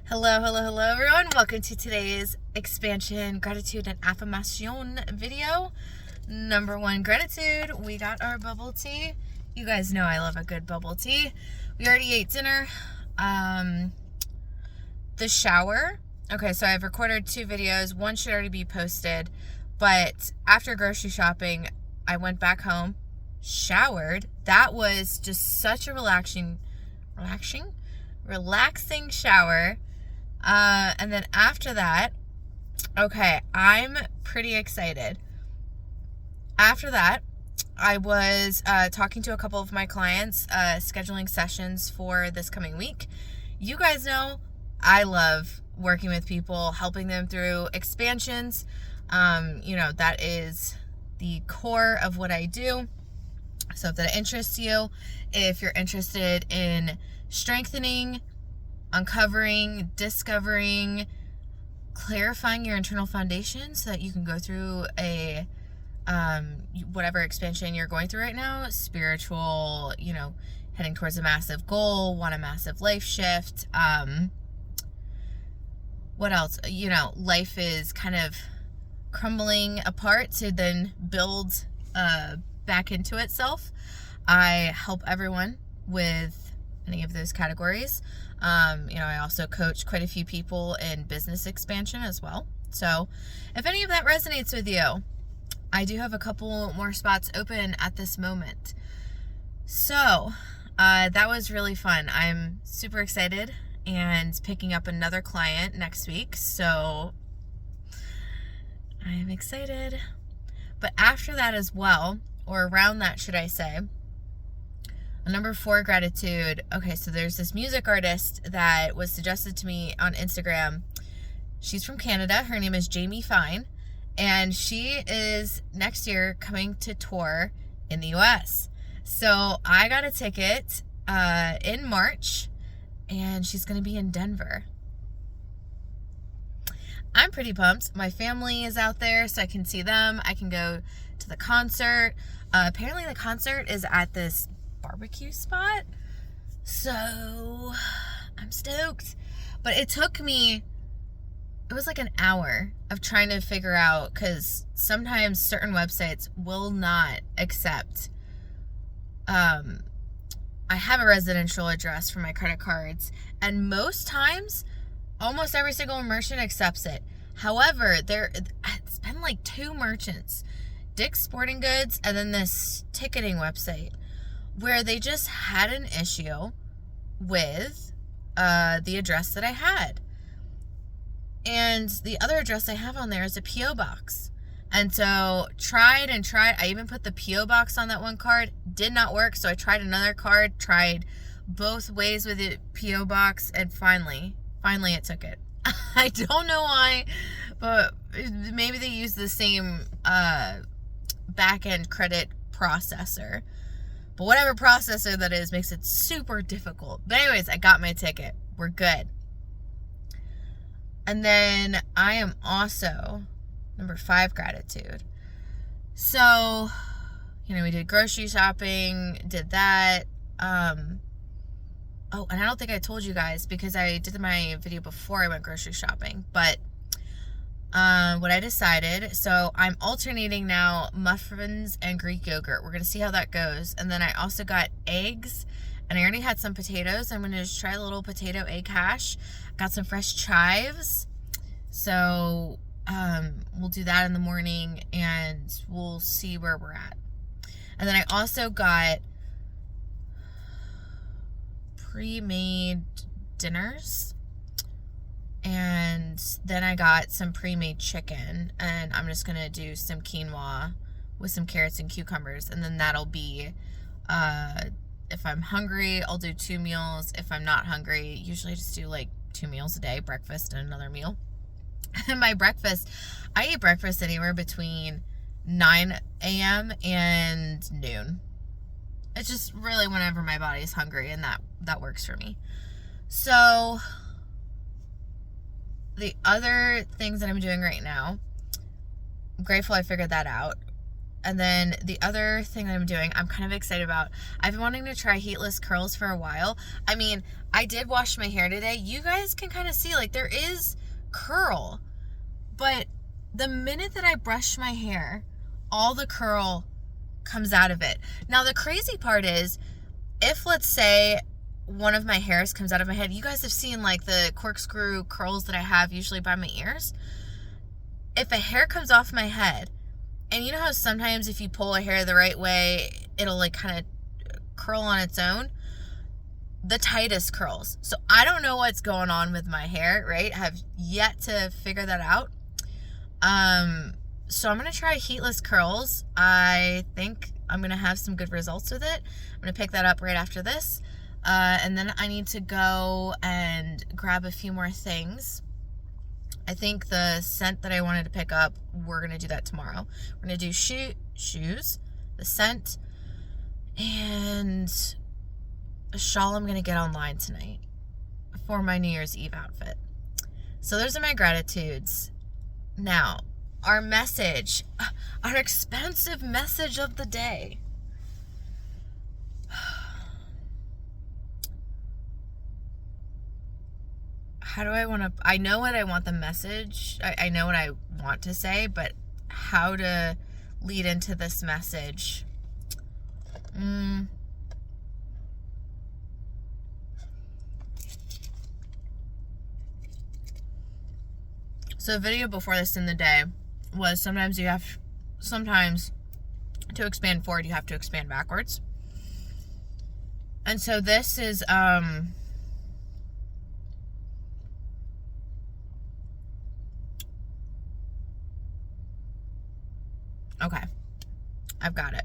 Hello, hello, hello, everyone. Welcome to today's expansion, gratitude, and affirmation video. Number one, gratitude. We got our bubble tea. You guys know I love a good bubble tea. We already ate dinner. The shower. Okay, so I've recorded 2 videos. One should already be posted. But after grocery shopping, I went back home, showered. That was just such a relaxing shower. And then after that, okay, I'm pretty excited. After that, I was talking to a couple of my clients, scheduling sessions for this coming week. You guys know I love working with people, helping them through expansions. That is the core of what I do. So if that interests you, if you're interested in strengthening, uncovering, discovering, clarifying your internal foundation so that you can go through a whatever expansion you're going through right now, spiritual, heading towards a massive goal, want a massive life shift. What else? Life is kind of crumbling apart to then build back into itself. I help everyone with any of those categories. I also coach quite a few people in business expansion as well. So if any of that resonates with you, I do have a couple more spots open at this moment. So that was really fun. I'm super excited and picking up another client next week. So I am excited. But after that as well, or around that, should I say, number 4, gratitude. Okay, so there's this music artist that was suggested to me on Instagram. She's from Canada. Her name is Jamie Fine. And she is next year coming to tour in the US. So I got a ticket in March, and she's going to be in Denver. I'm pretty pumped. My family is out there, so I can see them. I can go to the concert. Apparently the concert is at this barbecue spot, so I'm stoked. But it was like an hour of trying to figure out, because sometimes certain websites will not accept I have a residential address for my credit cards, and most times almost every single merchant accepts it. However, it's been like 2 merchants, Dick's Sporting Goods and then this ticketing website, where they just had an issue with the address that I had. And the other address I have on there is a P.O. box. And so tried. I even put the P.O. box on that one card. Did not work. So I tried another card, tried both ways with the P.O. box, and finally it took it. I don't know why, but maybe they use the same back-end credit processor. But whatever processor that is makes it super difficult. But anyways, I got my ticket. We're good. And then I am also, number 5, gratitude. So, we did grocery shopping, did that. And I don't think I told you guys, because I did my video before I went grocery shopping. But what I decided, so I'm alternating now muffins and Greek yogurt. We're going to see how that goes. And then I also got eggs, and I already had some potatoes. I'm going to just try a little potato egg hash. Got some fresh chives. So we'll do that in the morning, and we'll see where we're at. And then I also got pre-made dinners, and then I got some pre-made chicken, and I'm just gonna do some quinoa with some carrots and cucumbers, and then that'll be if I'm hungry, I'll do 2 meals. If I'm not hungry, usually I just do like 2 meals a day, breakfast and another meal. And my breakfast, I eat breakfast anywhere between 9 a.m. and noon. It's just really whenever my body is hungry, and that works for me. So the other things that I'm doing right now, I'm grateful I figured that out. And then the other thing that I'm doing, I'm kind of excited about. I've been wanting to try heatless curls for a while. I mean, I did wash my hair today. You guys can kind of see, like, there is curl. But the minute that I brush my hair, all the curl comes out of it. Now, the crazy part is, if, let's say, one of my hairs comes out of my head, you guys have seen, like, the corkscrew curls that I have usually by my ears. If a hair comes off my head, and you know how sometimes if you pull a hair the right way, it'll like kind of curl on its own? The tightest curls. So I don't know what's going on with my hair, right? I have yet to figure that out. So I'm going to try heatless curls. I think I'm going to have some good results with it. I'm going to pick that up right after this. And then I need to go and grab a few more things. I think the scent that I wanted to pick up, we're going to do that tomorrow. We're going to do shoes, the scent, and a shawl I'm going to get online tonight for my New Year's Eve outfit. So those are my gratitudes. Now, our message, our expensive message of the day. How do I want to, I know what I want the message, I know what I want to say, but how to lead into this message? So a video before this in the day was sometimes to expand forward, you have to expand backwards. And so this is, okay, I've got it.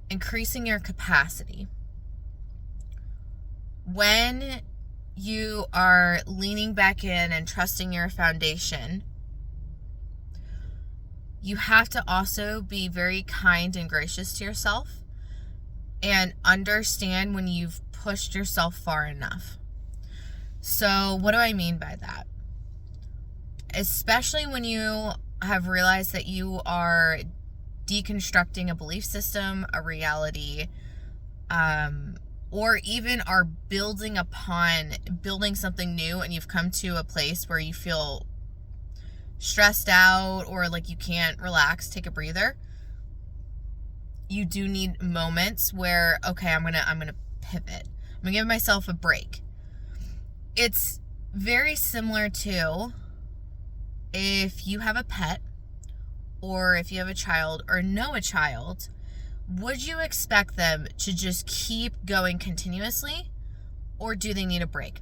Increasing your capacity. When you are leaning back in and trusting your foundation, you have to also be very kind and gracious to yourself and understand when you've pushed yourself far enough. So what do I mean by that? Especially when you have realized that you are deconstructing a belief system, a reality, or even are building something new, and you've come to a place where you feel stressed out or like you can't relax, take a breather. You do need moments where, okay, I'm gonna pivot. I'm gonna give myself a break. It's very similar to if you have a pet, or if you have a child or know a child. Would you expect them to just keep going continuously, or do they need a break?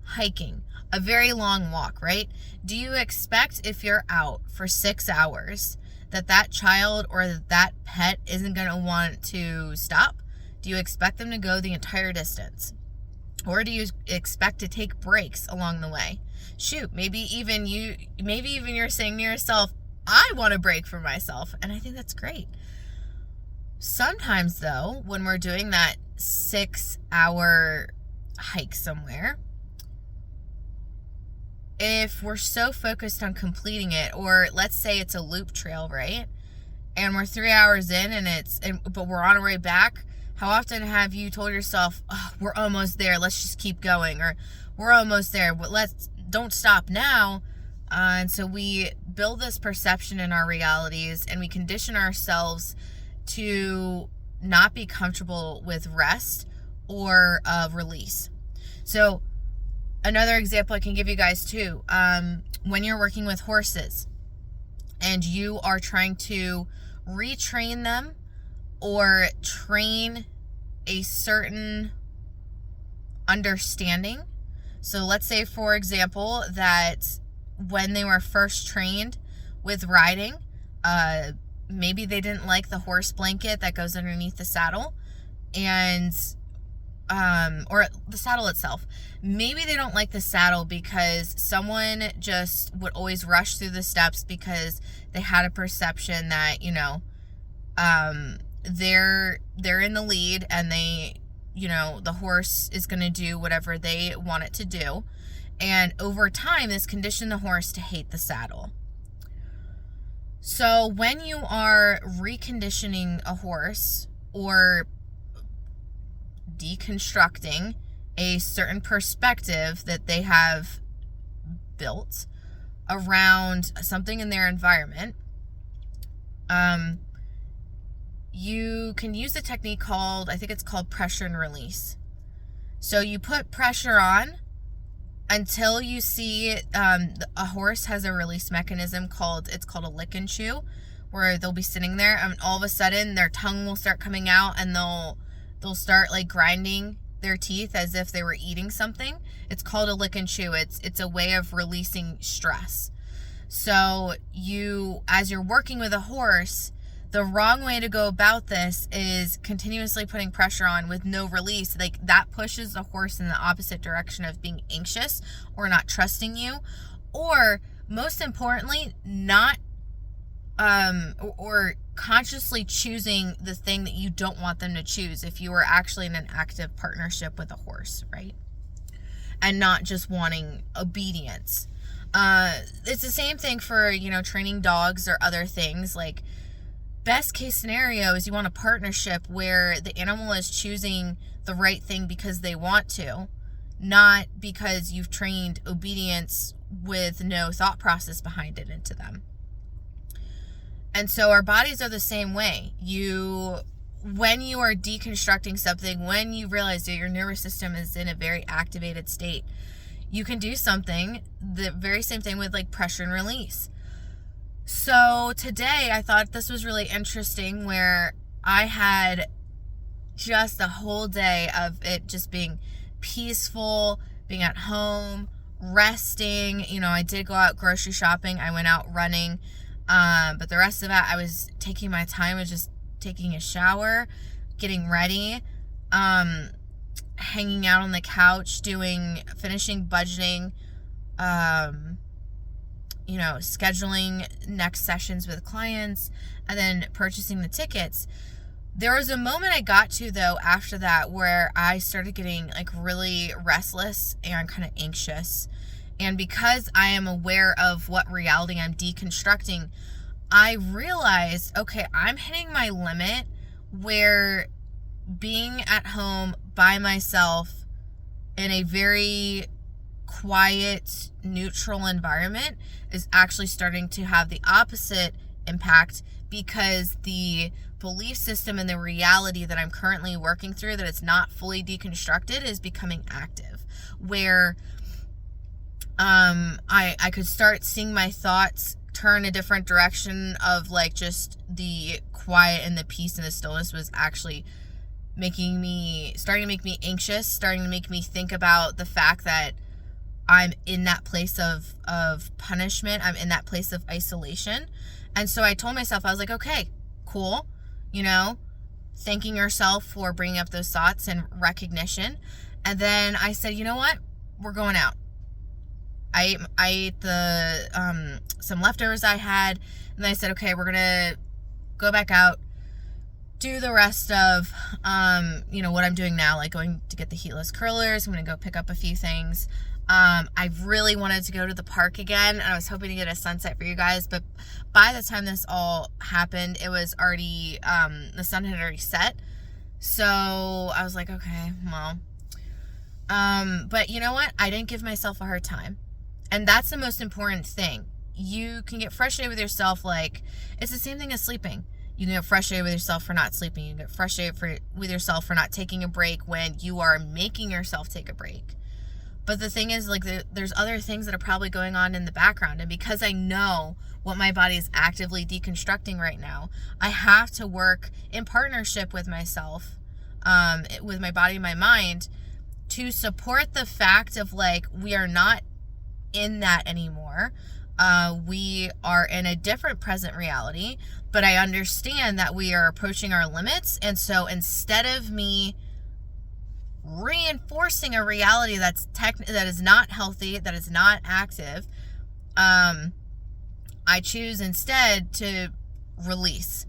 Hiking, a very long walk, right? Do you expect, if you're out for 6 hours, that child or that pet isn't going to want to stop? Do you expect them to go the entire distance? Or do you expect to take breaks along the way? Shoot, maybe even you're saying to yourself, I want a break for myself. And I think that's great. Sometimes, though, when we're doing that 6-hour hike somewhere, if we're so focused on completing it, or let's say it's a loop trail, right? And we're 3 hours in but we're on our way back. How often have you told yourself, oh, we're almost there, let's just keep going, or we're almost there, but don't stop now. And so we build this perception in our realities, and we condition ourselves to not be comfortable with rest or release. So another example I can give you guys too, when you're working with horses and you are trying to retrain them or train a certain understanding. So let's say, for example, that when they were first trained with riding, maybe they didn't like the horse blanket that goes underneath the saddle, and or the saddle itself. Maybe they don't like the saddle because someone just would always rush through the steps because they had a perception that, they're in the lead, and the horse is going to do whatever they want it to do. And over time, this conditioned the horse to hate the saddle. So when you are reconditioning a horse or deconstructing a certain perspective that they have built around something in their environment, you can use a technique called, I think it's called pressure and release. So you put pressure on until you see a horse has a release mechanism it's called a lick and chew, where they'll be sitting there and all of a sudden their tongue will start coming out and they'll start like grinding their teeth as if they were eating something. It's called a lick and chew. It's a way of releasing stress. So as you're working with a horse, the wrong way to go about this is continuously putting pressure on with no release. Like, that pushes the horse in the opposite direction of being anxious or not trusting you, or most importantly, not or consciously choosing the thing that you don't want them to choose if you are actually in an active partnership with a horse, right? And not just wanting obedience. It's the same thing for, training dogs or other things. Like, best case scenario is you want a partnership where the animal is choosing the right thing because they want to, not because you've trained obedience with no thought process behind it into them. And so our bodies are the same way. When you are deconstructing something, when you realize that your nervous system is in a very activated state, you can do something, the very same thing with like pressure and release. So today I thought this was really interesting, where I had just a whole day of it just being peaceful, being at home, resting. I did go out grocery shopping. I went out running. But the rest of it, I was taking my time with just taking a shower, getting ready, hanging out on the couch, finishing budgeting, scheduling next sessions with clients, and then purchasing the tickets. There was a moment I got to, though, after that, where I started getting like really restless and kind of anxious. And because I am aware of what reality I'm deconstructing, I realized, okay, I'm hitting my limit where being at home by myself in a very quiet, neutral environment is actually starting to have the opposite impact, because the belief system and the reality that I'm currently working through, that it's not fully deconstructed, is becoming active, where I could start seeing my thoughts turn a different direction of like just the quiet and the peace and the stillness was actually starting to make me anxious, starting to make me think about the fact that I'm in that place of punishment. I'm in that place of isolation. And so I told myself, I was like, okay, cool. Thanking yourself for bringing up those thoughts and recognition. And then I said, you know what? We're going out. I ate some leftovers I had, and then I said, okay, we're gonna go back out, do the rest of what I'm doing now, like going to get the heatless curlers. I'm gonna go pick up a few things. I really wanted to go to the park again, and I was hoping to get a sunset for you guys, but by the time this all happened, it was already the sun had already set. So I was like, okay, well, but you know what? I didn't give myself a hard time. And that's the most important thing. You can get frustrated with yourself. Like, it's the same thing as sleeping. You can get frustrated with yourself for not sleeping. You can get frustrated with yourself for not taking a break when you are making yourself take a break. But the thing is, like, there's other things that are probably going on in the background. And because I know what my body is actively deconstructing right now, I have to work in partnership with myself, with my body and my mind, to support the fact of, like, we are not in that anymore. We are in a different present reality, but I understand that we are approaching our limits. And so instead of me reinforcing a reality that is not healthy, that is not active, I choose instead to release.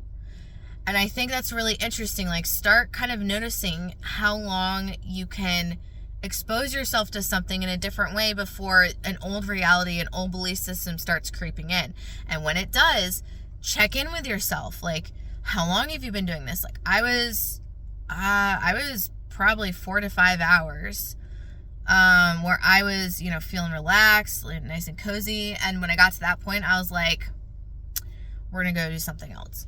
And I think that's really interesting. Like, start kind of noticing how long you can expose yourself to something in a different way before an old reality, an old belief system starts creeping in. And when it does, check in with yourself. Like, how long have you been doing this? Like, I was probably 4 to 5 hours, where I was, feeling relaxed, nice and cozy. And when I got to that point, I was like, we're going to go do something else.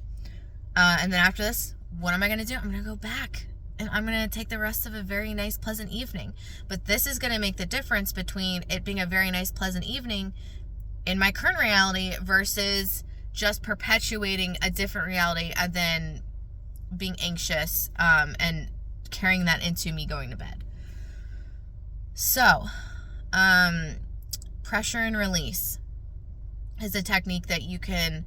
And then after this, what am I going to do? I'm going to go back and I'm going to take the rest of a very nice, pleasant evening. But this is going to make the difference between it being a very nice, pleasant evening in my current reality versus just perpetuating a different reality and then being anxious, and carrying that into me going to bed. So, pressure and release is a technique that you can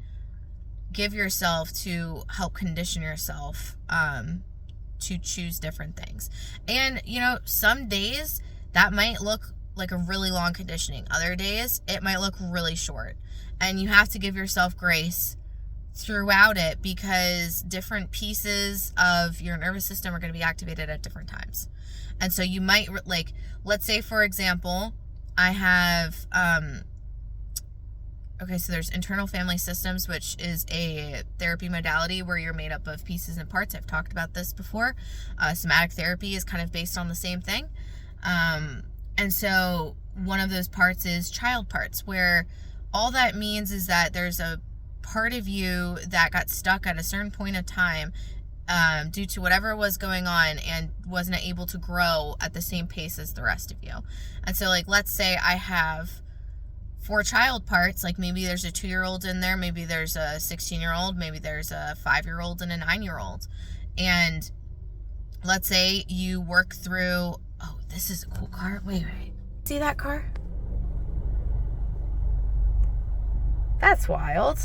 give yourself to help condition yourself to choose different things. And, some days that might look like a really long conditioning. Other days, it might look really short. And you have to give yourself grace throughout it because different pieces of your nervous system are going to be activated at different times. And so you might, let's say, for example, I have, so there's internal family systems, which is a therapy modality where you're made up of pieces and parts. I've talked about this before. Somatic therapy is kind of based on the same thing. And so one of those parts is child parts, where all that means is that there's a part of you that got stuck at a certain point of time due to whatever was going on and wasn't able to grow at the same pace as the rest of you. And so, let's say I have 4 child parts. Maybe there's a 2-year-old in there, maybe there's a 16-year-old, maybe there's a 5-year-old and a 9-year-old. And let's say you work through, oh, this is a cool car. Wait. See that car? That's wild.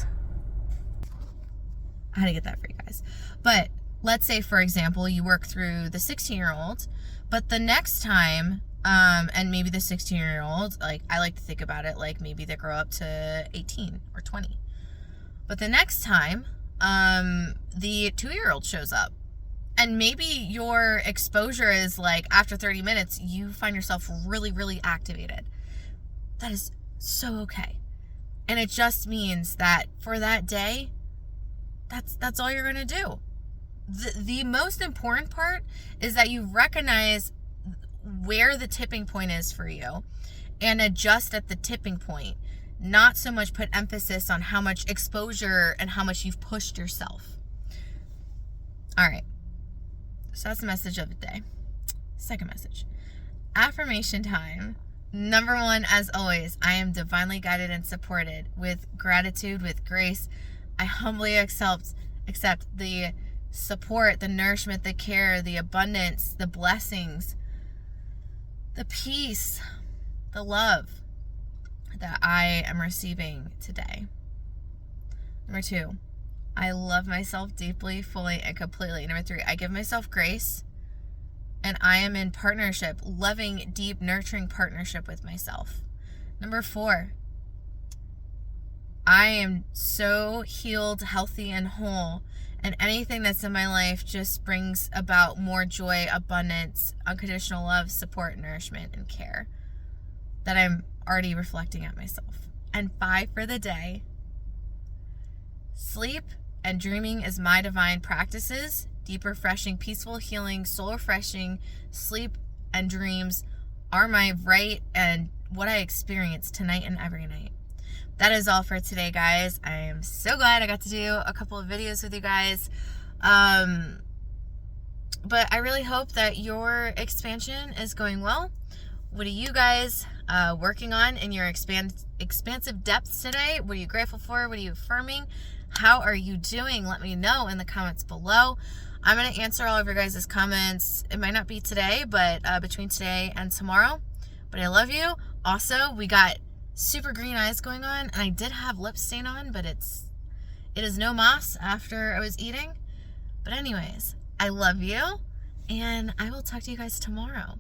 I had to get that for you guys. But let's say, for example, you work through the 16-year-old, but the next time, and maybe the 16-year-old, I like to think about it like maybe they grow up to 18 or 20. But the next time, the 2-year-old shows up. And maybe your exposure is after 30 minutes, you find yourself really, really activated. That is so okay. And it just means that for that day, that's all you're going to do. The most important part is that you recognize where the tipping point is for you and adjust at the tipping point. Not so much put emphasis on how much exposure and how much you've pushed yourself. All right. So that's the message of the day. Second message. Affirmation time. Number 1, as always, I am divinely guided and supported. With gratitude, with grace, I humbly accept the support, the nourishment, the care, the abundance, the blessings, the peace, the love that I am receiving today. Number 2, I love myself deeply, fully, and completely. Number 3, I give myself grace, and I am in partnership, loving, deep, nurturing partnership with myself. Number 4, I am so healed, healthy, and whole, and anything that's in my life just brings about more joy, abundance, unconditional love, support, nourishment, and care that I'm already reflecting at myself. And 5 for the day, sleep and dreaming is my divine practices. Deep, refreshing, peaceful, healing, soul refreshing sleep and dreams are my right and what I experience tonight and every night. That is all for today, guys. I am so glad I got to do a couple of videos with you guys. But I really hope that your expansion is going well. What are you guys working on in your expansive depths today? What are you grateful for? What are you affirming? How are you doing? Let me know in the comments below. I'm going to answer all of your guys' comments. It might not be today, but between today and tomorrow. But I love you. Also, we got super green eyes going on, and I did have lip stain on, but it is no mas after I was eating. But anyways, I love you, and I will talk to you guys tomorrow.